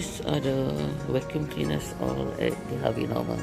these are the vacuum cleaners all at the Harvey Norman.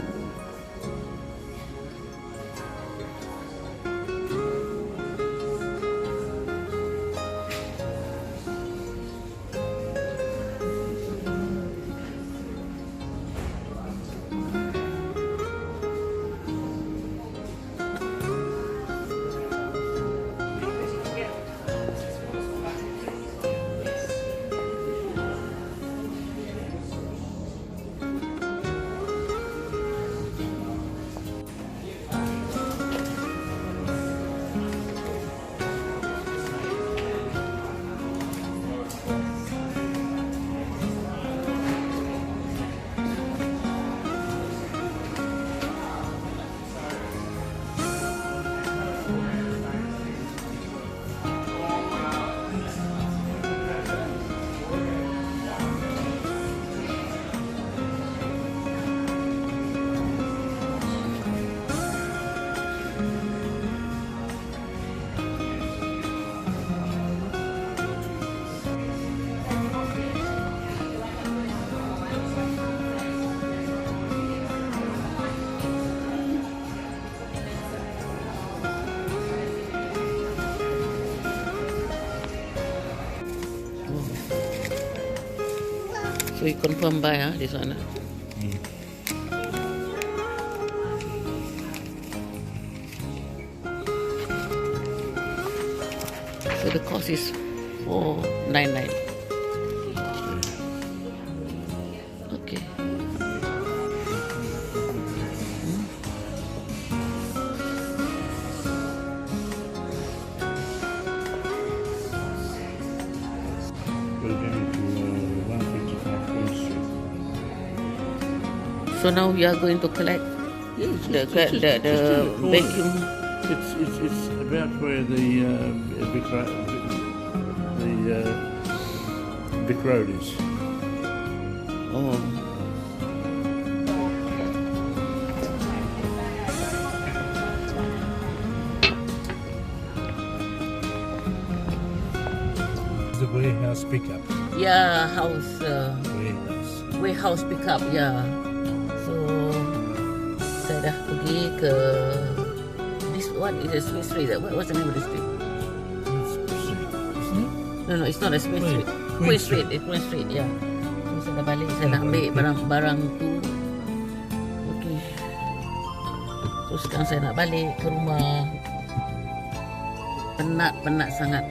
So you confirm buy this one. So the cost is $4.99. Okay. We're going to 155 Queen Street. So now we are going to collect the vacuum. It's about where the Vic Road is. Oh. The warehouse pickup. Yeah, warehouse pickup. Yeah. So saya dah pergi ke this one is a Smith Street. What's the name of the street? No, it's not a Smith Street. Queen Street. Queen Street. Yeah. So saya dah balik. Saya nak ambil barang-barang tu. Okay. So sekarang saya nak balik ke rumah. Penat sangat.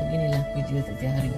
Beginilah video setiap hari.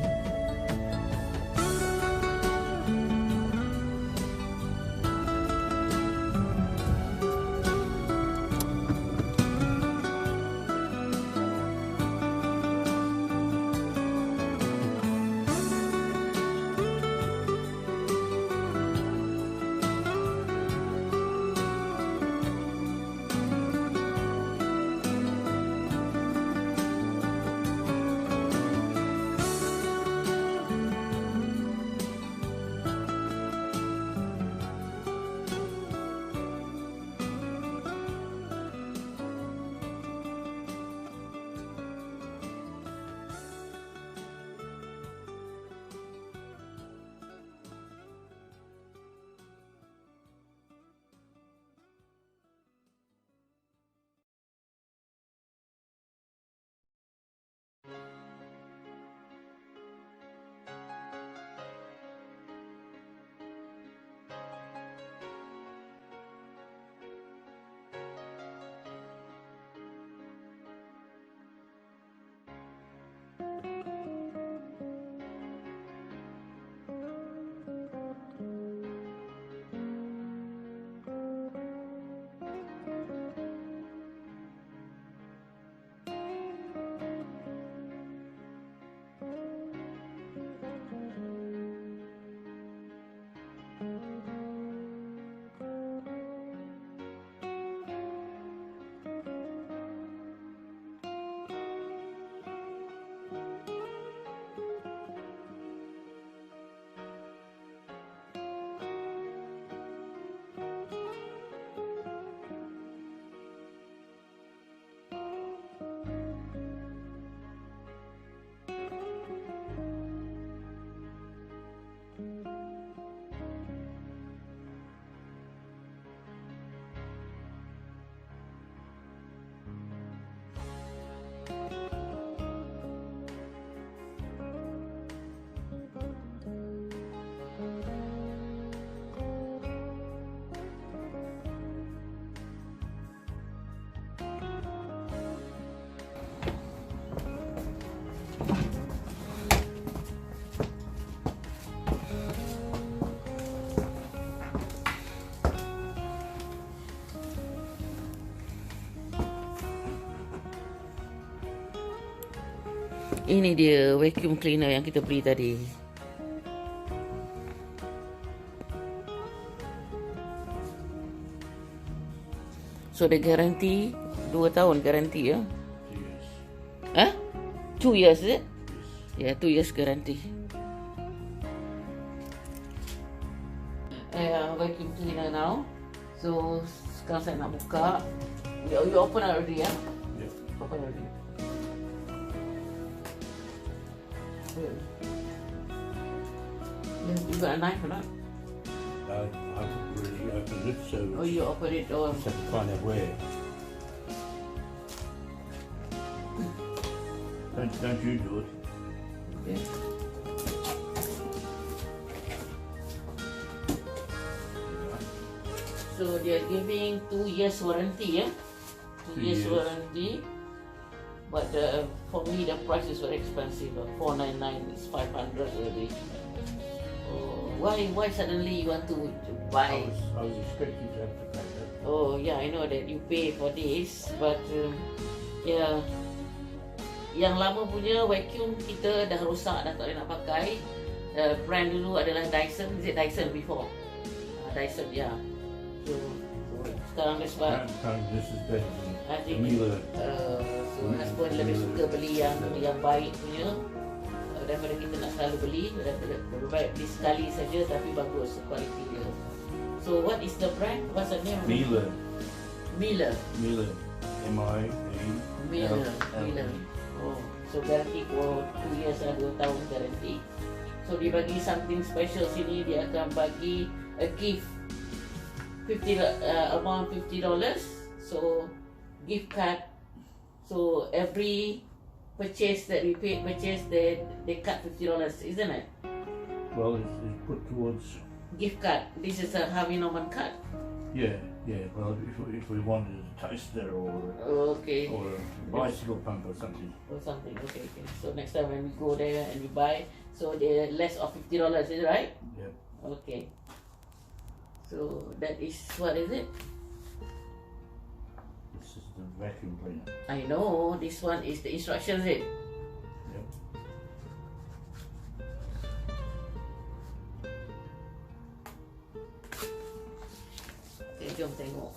Ini dia vacuum cleaner yang kita beli tadi. So the guarantee 2 tahun garanti ya. 2 years. Huh? 2 years is it? Yeah, 2 years guarantee. Vacuum cleaner now. So sekarang saya nak buka. You open already ya? Yeah. Open already. You got a knife or not? I haven't really opened it, so Oh, you open it or just have to find out where. Don't you do it? okay. So they are giving 2 years warranty, yeah? 2 2 years years. warranty. But for me the price is very expensive. 499 is 500 already. Oh, why suddenly you want to buy? I was expecting to have to pay that. Oh yeah, I know that you pay for this, but yeah, yang lama punya vacuum kita dah rosak, dah tak boleh nak pakai. Brand dulu adalah Dyson. Is it Dyson before? Dyson, yeah. So sekarang dia sebab Apparently this is better than I the think Miele. so husband lebih suka beli yang baik punya daripada kita nak selalu beli. Lebih baik beli sekali saja tapi bagus kualiti dia. So what is the brand? What's the name? Miele. Miele. Miele. M-I-E. Miele. Oh, so garanti for 2 years lah, 2 tahun garanti. So dia bagi something special sini, dia akan bagi a gift amount $50. So gift card. So every purchase that we purchase they cut $50, isn't it? Well, it's put towards. Gift card. This is a Harvey Norman card. Yeah. Well, if we wanted a toaster or Okay. a bicycle pump or something. Okay. So next time when we go there and we buy, so they're less of $50, is it right? Yeah. Okay. So that is, what is it? This is the vacuum cleaner. I know this one is the instructions, is it? Yep. Okay, jom tengok.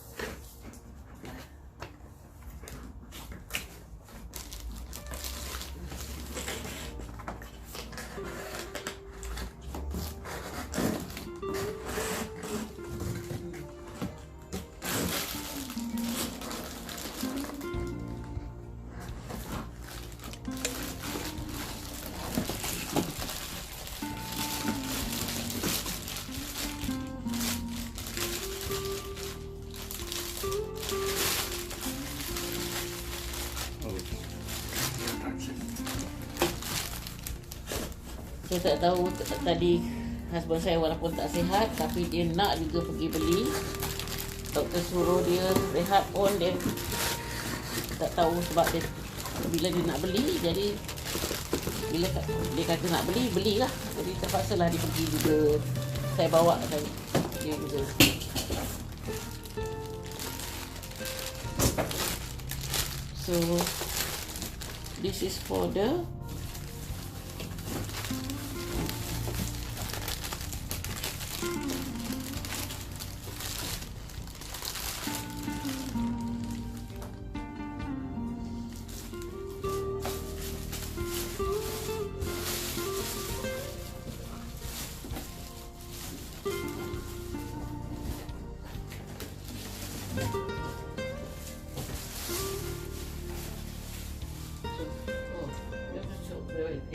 Saya tak tahu tadi husband saya walaupun tak sihat tapi dia nak juga pergi beli. Doktor suruh dia rehat pun dia tak tahu sebab dia bila dia nak beli, jadi bila dia kata nak beli, belilah. Jadi terpaksalah dia pergi juga. Saya bawa dia juga. So this is for the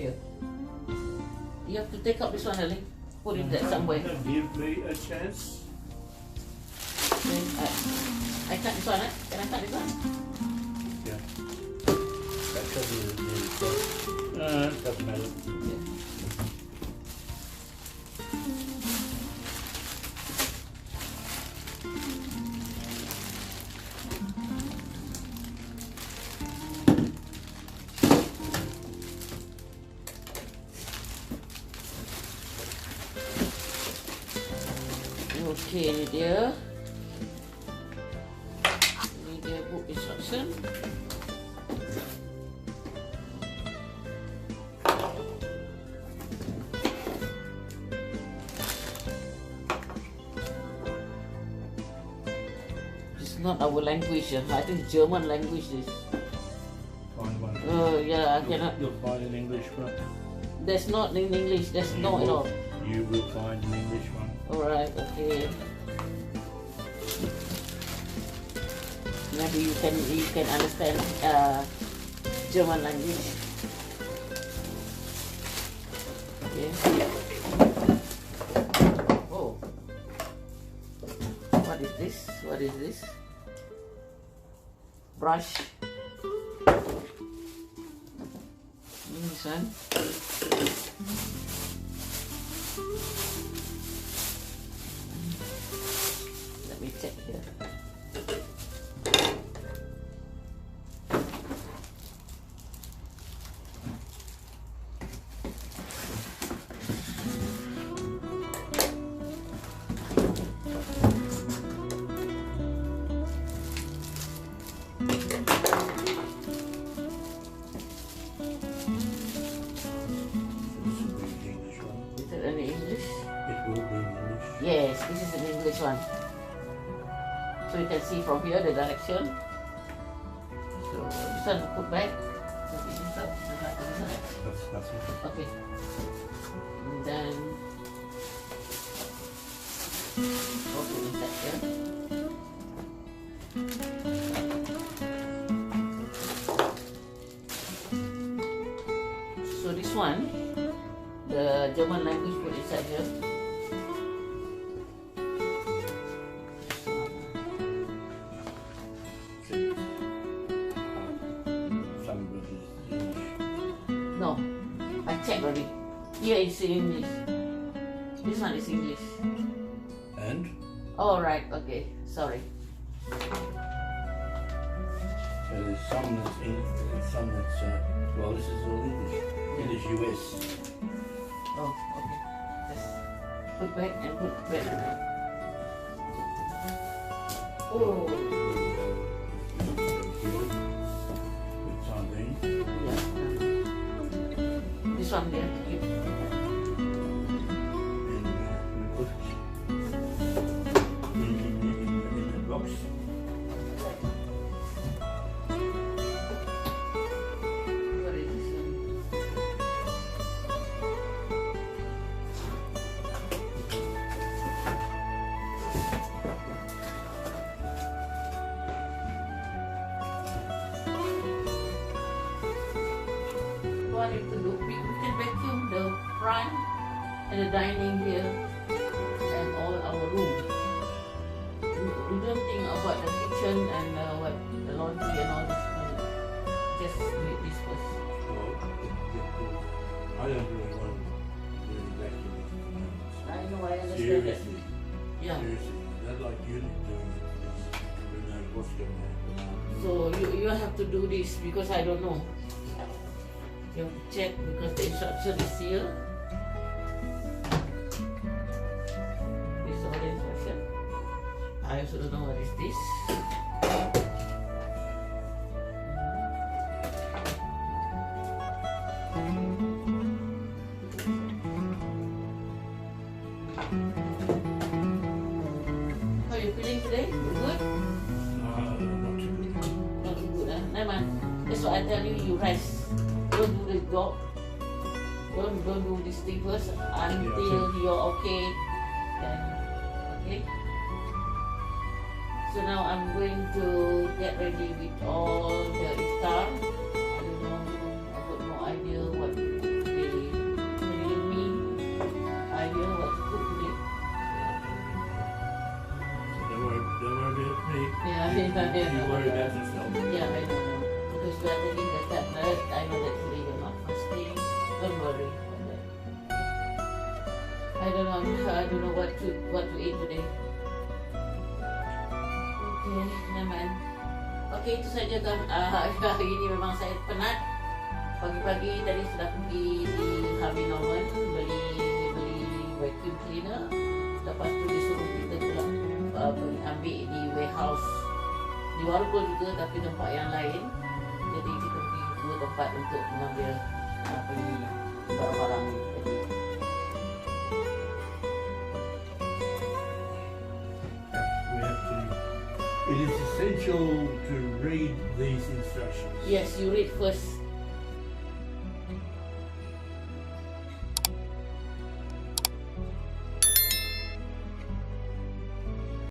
here. You have to take out this one, darling. Put it there somewhere. Give me a chance. Then I cut this one, eh? Can I cut this one? Yeah. That doesn't matter. Yeah. Okay, ini dia. Ini dia book instruction. not our language. I think German language is. Find one. Yeah, I cannot. You'll find an English one. There's not in English. There's You no at will- all. You will find an English one. Alright, okay. Maybe you can understand German language. Okay. Oh. What is this? What is this? Brush. This one. Let me check here. This will be the English one. Is there any English? It will be English. Yes, this is an English one. So you can see from here the direction. So this one put back. Okay, this one, That's nothing. okay. And then open inside here. So this one, the German language put inside here. Some of it is English. No, I checked already. Here is English. This one is English. And All right, okay. Sorry. there's some that's English, and some that's, well, this is all English. English US. Oh, okay. Just put back and put back. Oh, With sardine. yeah. This one there. Keep. And we put it in the box. What is this one? What if to do? We can vacuum the front and the dining here and all our room. We don't think about the kitchen and what the laundry and all this. Just do this first. Well, I don't really want to do vacuum. I know, I understand that. Seriously. Yeah. Seriously. I'd like you to do it. Who knows what's going to happen. So you have to do this because I don't know. You have to check because the instruction is here. This is all the instruction. I also don't know what is this. How are you feeling today? You good? Not too good. Not too good, huh? Never mind. That's why I tell you, you rest. Don't do the job. Don't do this thing first until you're okay. Then, okay? So now I'm going to get ready with all the iftar. I don't know, I've got no idea what they give me. Idea what to cook today. Don't worry about me. Yeah, You worry about yourself. Yeah, I don't know. Because we are taking the tablet. I know that today you're not fasting. Don't worry about that. I don't know what to eat today. Okay, naman. Okay, itu saja kan. Hari ini memang saya penat. Pagi-pagi tadi sudah pergi di Harvey Norman beli vacuum cleaner. Lepas tu disuruh kita pula ambil di warehouse di Wargo juga tapi tempat yang lain. Jadi kita pergi dua tempat untuk mengambil pergi barang-barang tadi. We have to It is essential to read these instructions. Yes, you read first.